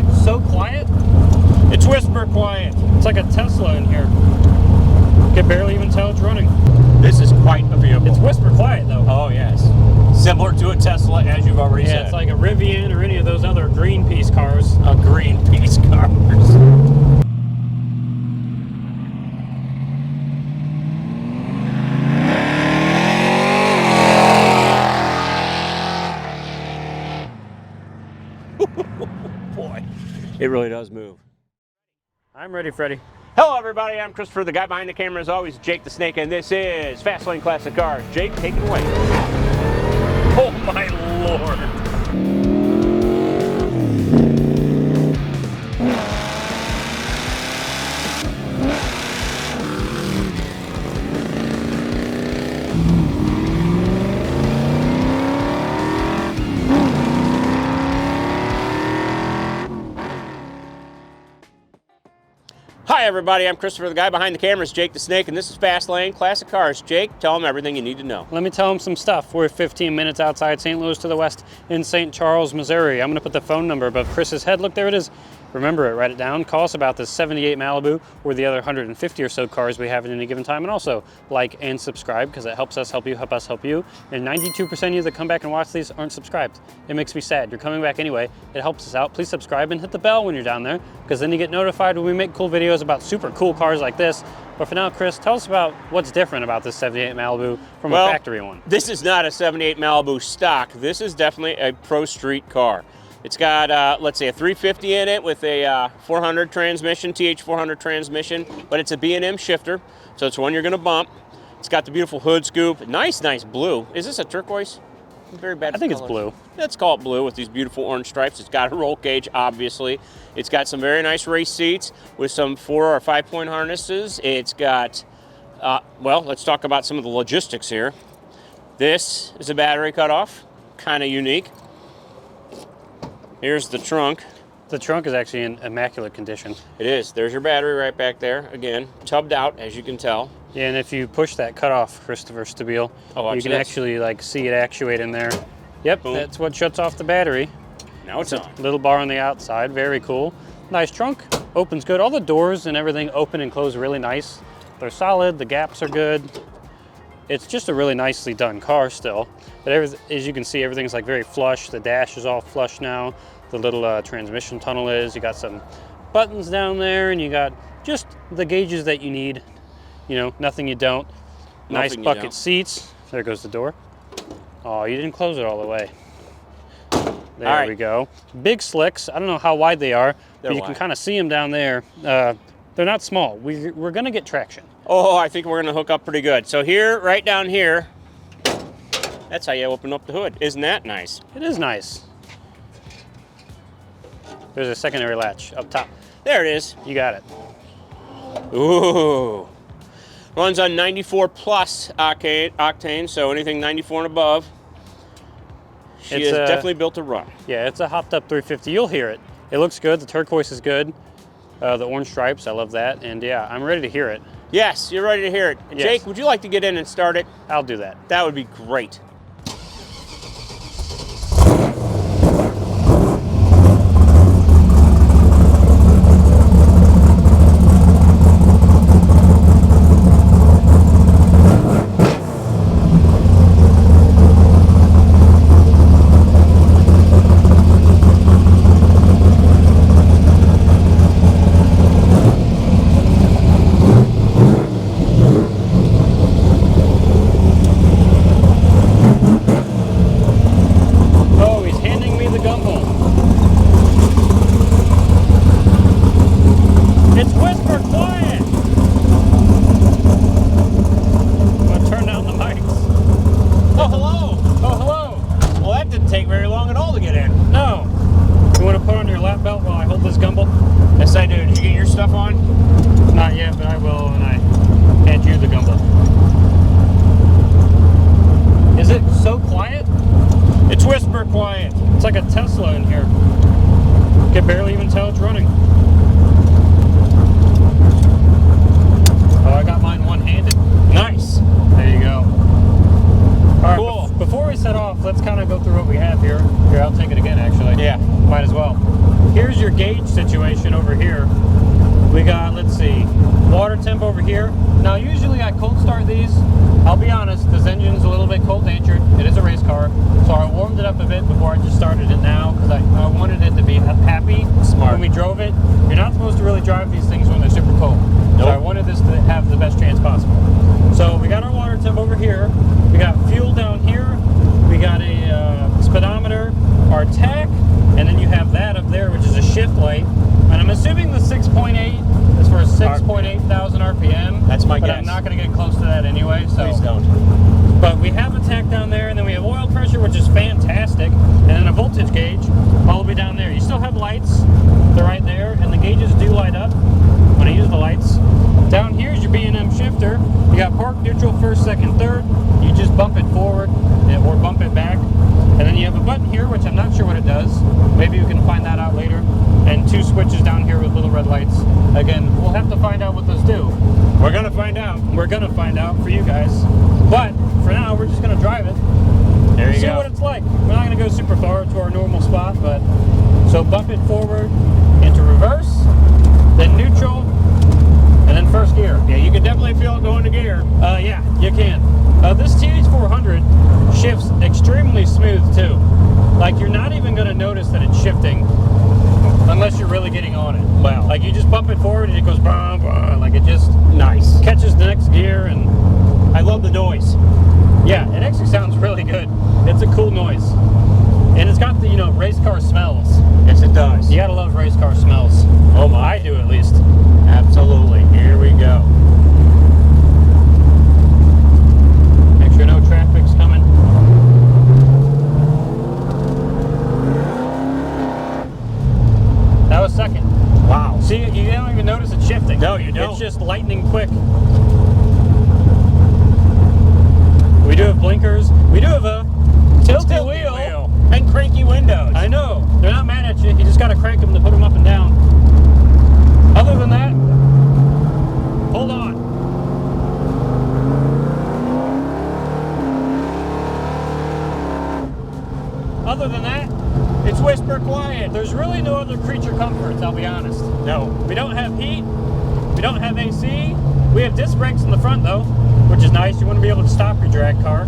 it so quiet? It's whisper quiet. It's like a Tesla in here. You can barely even tell it's running. This is quite a vehicle. It's whisper quiet though. Oh yes. Similar to a Tesla, as you've already said. Yeah, it's like a Rivian or any of those other Greenpeace cars. A Greenpeace cars. Boy, it really does move. I'm ready, Freddie. Hello everybody, I'm Christopher, the guy behind the camera as always, Jake the Snake, and this is Fast Lane Classic Cars. Jake, take it away. Oh my Lord. Hi everybody, I'm Christopher, the guy behind the camera is Jake the Snake, and this is Fast Lane Classic Cars. Jake, tell them everything you need to know. Let me tell them some stuff. We're 15 minutes outside St. Louis to the west in St. Charles, Missouri. I'm going to put the phone number above Chris's head. Look, there it is. Remember it, write it down. Call us about this 78 Malibu or the other 150 or so cars we have at any given time. And also like and subscribe because it helps us help you, help us help you. And 92% of you that come back and watch these aren't subscribed. It makes me sad. You're coming back anyway. It helps us out. Please subscribe and hit the bell when you're down there because then you get notified when we make cool videos about super cool cars like this. But for now, Chris, tell us about what's different about this 78 Malibu from a factory one. This is not a 78 Malibu stock. This is definitely a ProStreet car. It's got, let's say, a 350 in it with a 400 transmission, TH400 transmission, but it's a B&M shifter, so it's one you're going to bump. It's got the beautiful hood scoop. Nice blue. Is this a turquoise? Very bad. I think it's blue. Let's call it blue with these beautiful orange stripes. It's got a roll cage, obviously. It's got some very nice race seats with some 4 or 5 point harnesses. It's got, well, let's talk about some of the logistics here. This is a battery cutoff, kind of unique. Here's the trunk. The trunk is actually in immaculate condition. It is. There's your battery right back there. Again, tubbed out, as you can tell. Yeah, and if you push that cutoff, Christopher Stabile, you can actually like see it actuate in there. Yep, boom. That's what shuts off the battery. Now it's on. A little bar on the outside, very cool. Nice trunk, opens good. All the doors and everything open and close really nice. They're solid, the gaps are good. It's just a really nicely done car still. But as you can see, everything's like very flush. The dash is all flush now. The little transmission tunnel is. You got some buttons down there and you got just the gauges that you need. You know, nothing you don't. Nice bucket seats. There goes the door. Oh, you didn't close it all the way. There we go. Big slicks. I don't know how wide they are, but you can kind of see them down there. They're not small. We're going to get traction. Oh, I think we're going to hook up pretty good. So here, right down here, that's how you open up the hood. Isn't that nice? It is nice. There's a secondary latch up top. There it is. You got it. Ooh. Runs on 94 plus octane, so anything 94 and above. She is definitely built to run. Yeah, it's a hopped up 350. You'll hear it. It looks good. The turquoise is good. The orange stripes, I love that. And yeah, I'm ready to hear it. Yes, you're ready to hear it. Yes. Jake, would you like to get in and start it? I'll do that. That would be great. Yes, I do. Did you get your stuff on? Not yet, but I will when I hand you the gumball. Is it so quiet? It's whisper quiet. It's like a Tesla in here. You can barely even tell it's running. Oh, I got mine one-handed. Nice. There you go. All right, cool. Before we set off, let's kind of go through what we have here. Here, I'll take it again, actually. Yeah. Might as well. here's your gauge situation over here. We got, let's see, water temp over here. Now usually I cold start these. I'll be honest, this engine's a little bit cold natured. It is a race car, so I warmed it up a bit before I just started it now because I wanted it to be happy. Smart. When we drove it. You're not supposed to really drive these things when they're super cold. Nope. So I wanted this to have the best chance possible. So we got our water temp over here. We got fuel down here. We got a speedometer, our tach, and then you have that up there, which is a shift light. And I'm assuming the 6.8 is for 6.8 thousand RPM. That's my but guess. I'm not going to get close to that anyway. So. Please don't. But we have a tach down there, and then we have oil pressure, which is fantastic, and then a voltage gauge all the way down there. You still have lights. They're right there, and the gauges do light up when I use the lights. Down here is your B&M shifter. You got park, neutral, first, second, third. You just bump it forward or bump it back. And then you have a button here, which I'm not sure what it does. Maybe you can find that out later. And two switches down here with little red lights. Again, we'll have to find out what those do. We're gonna find out. We're gonna find out for you guys. But for now, we're just gonna drive it. There you See go. what it's like. We're not gonna go super far to our normal spot, but so bump it forward into reverse, then neutral, and then first gear. Yeah, you can definitely feel it going to gear. Yeah, you can. This TH400 shifts extremely smooth too. Like you're not even gonna notice that it's shifting unless you're really getting on it. Wow. Like you just bump it forward and it goes bah, bah, like it just Nice. catches the next gear, and I love the noise. yeah, it actually sounds really good. It's a cool noise. And it's got the, you know, race car smells. Yes, it does. You gotta love race car smells. Oh my. I do at least. Absolutely. Here we go. Make sure no traffic's coming. That was second. Wow. See, you don't even notice it shifting. No, you don't. It's just lightning quick. We do have blinkers. We do have a tilty wheel. And cranky windows. I know. They're not mad at you. You just got to crank them to put them up and down. Other than that, hold on. Other than that, It's whisper quiet. there's really no other creature comforts, I'll be honest. No. We don't have heat. We don't have AC. We have disc brakes in the front, though, which is nice. You want to be able to stop your drag car.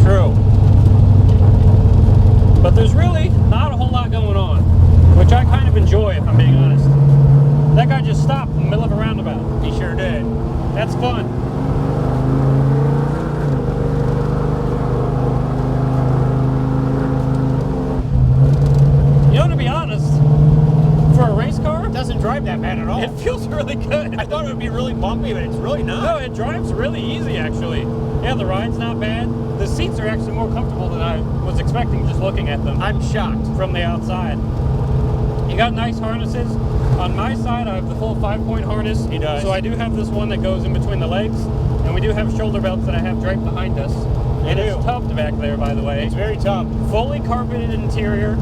True. But there's really not a whole lot going on, which I kind of enjoy, if I'm being honest. That guy just stopped in the middle of a roundabout. He sure did. That's fun. You know, to be honest, for a race car, It doesn't drive that bad at all. it feels really good. I thought it would be really bumpy, but it's really not. No, it drives really easy, actually. Yeah, the ride's not bad. The seats are actually more comfortable than I was expecting just looking at them I'm shocked. from the outside. You got nice harnesses. On my side, I have the full 5-point harness. He does. So I do have this one that goes in between the legs. And we do have shoulder belts that I have draped behind us. And it's do. tubbed back there, by the way. It's very tough. Fully carpeted interior,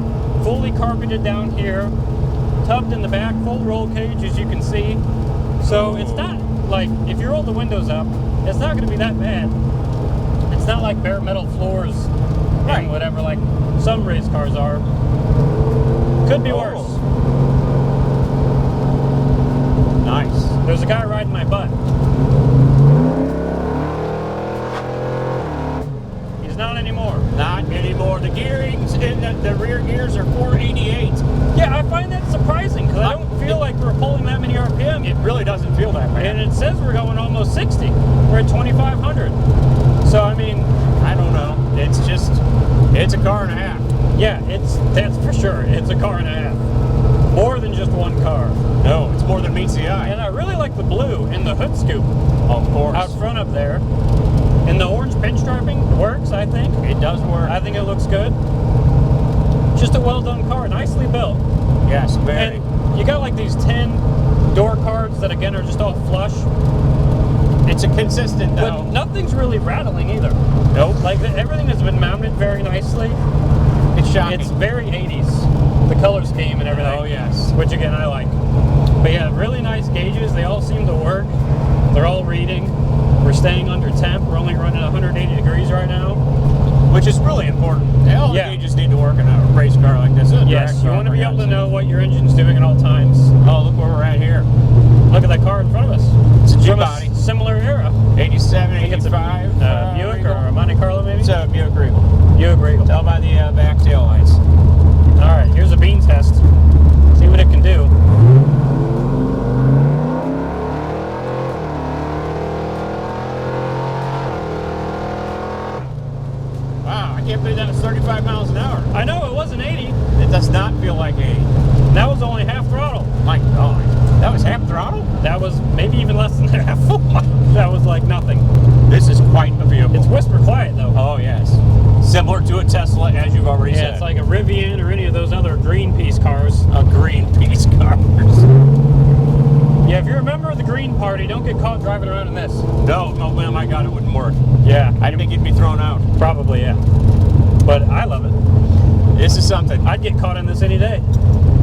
fully carpeted down here, tubbed in the back, full roll cage, as you can see. So it's not like, if you roll the windows up, it's not going to be that bad. It's not like bare metal floors Right. and whatever like some race cars are. Could be worse. Nice. There's a guy riding my butt. He's not anymore. Not anymore. The gearings in the rear gears are 488. Yeah, I find that surprising because I don't feel like we're pulling that many RPM. It really doesn't feel that bad. And it says we're going almost 60. We're at 2,500. So, I mean, I don't know. It's just, it's a car and a half. yeah, that's for sure. It's a car and a half. More than just one car. No, it's more than meets the eye. And I really like the blue in the hood scoop Of course. out front up there. And the orange pinstriping works, I think. It does work. I think it looks good. Just a well-done car, nicely built. Yes, very. And you got like these 10 door cards that again are just all flush. It's a consistent But though. nothing's really rattling either. Nope. Like everything has been mounted very nicely. It's shocking. It's very 80s. The color scheme and everything. Oh, yes. Which again, I like. But yeah, really nice gauges. They all seem to work. They're all reading. We're staying under temp. We're only running 180 degrees right now. which is really important. All the Yeah. gauges need to work in a race car like this. Yes, you want to be able to know what your engine's doing at all times. Oh, look where we're at here. Look at that car in front of us. It's a Jeep From body. a similar era. 87, I think it's a 85. Buick Regal. or a Monte Carlo maybe? It's a Buick Regal. Buick Regal. Tell by the back tail lights. All right, here's a bean test. See what it can do. Wow, I can't believe that was 35 miles an hour. I know it wasn't 80. It does not feel like 80. That was only half throttle. My God, that was half throttle? That was maybe even less than half. That was like nothing. This is quite a vehicle. It's whisper quiet though. Oh, yes. Similar to a Tesla, as you've already Yeah, said. it's like a Rivian or any of those other Greenpeace cars. a Greenpeace car. Yeah, if you're a member of the Green Party, don't get caught driving around in this. No, man, my God, it wouldn't work. Yeah, I think you'd be thrown out. probably, yeah. But I love it. This is something. I'd get caught in this any day.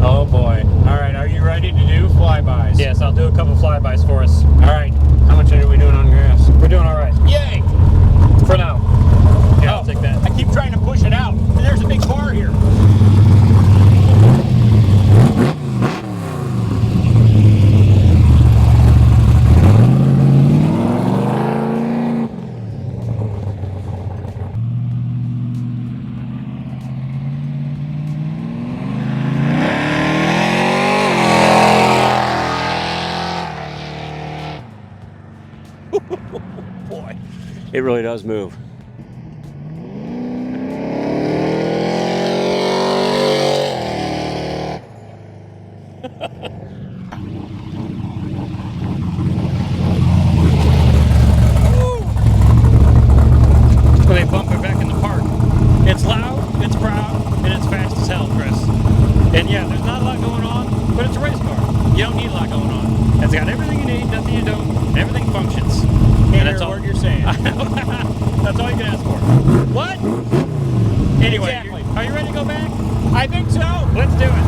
Oh, boy. All right, are you ready to do flybys? Yes, I'll do a couple flybys for us. All right, how much are we doing on gas? We're doing all right. Yay! For now. Yeah, I'll take that. I keep trying to push it out, and there's a big bar here. Boy, it really does move. When they bump it back in the park. It's loud, it's proud, and it's fast as hell, Chris. And yeah, there's not a lot going on, but it's a race car. You don't need a lot going on. It's got everything you need, nothing you don't, and everything functions. And that's all you're saying. That's all you can ask for. What? Anyway, Exactly. are you ready to go back? I think so. Let's do it.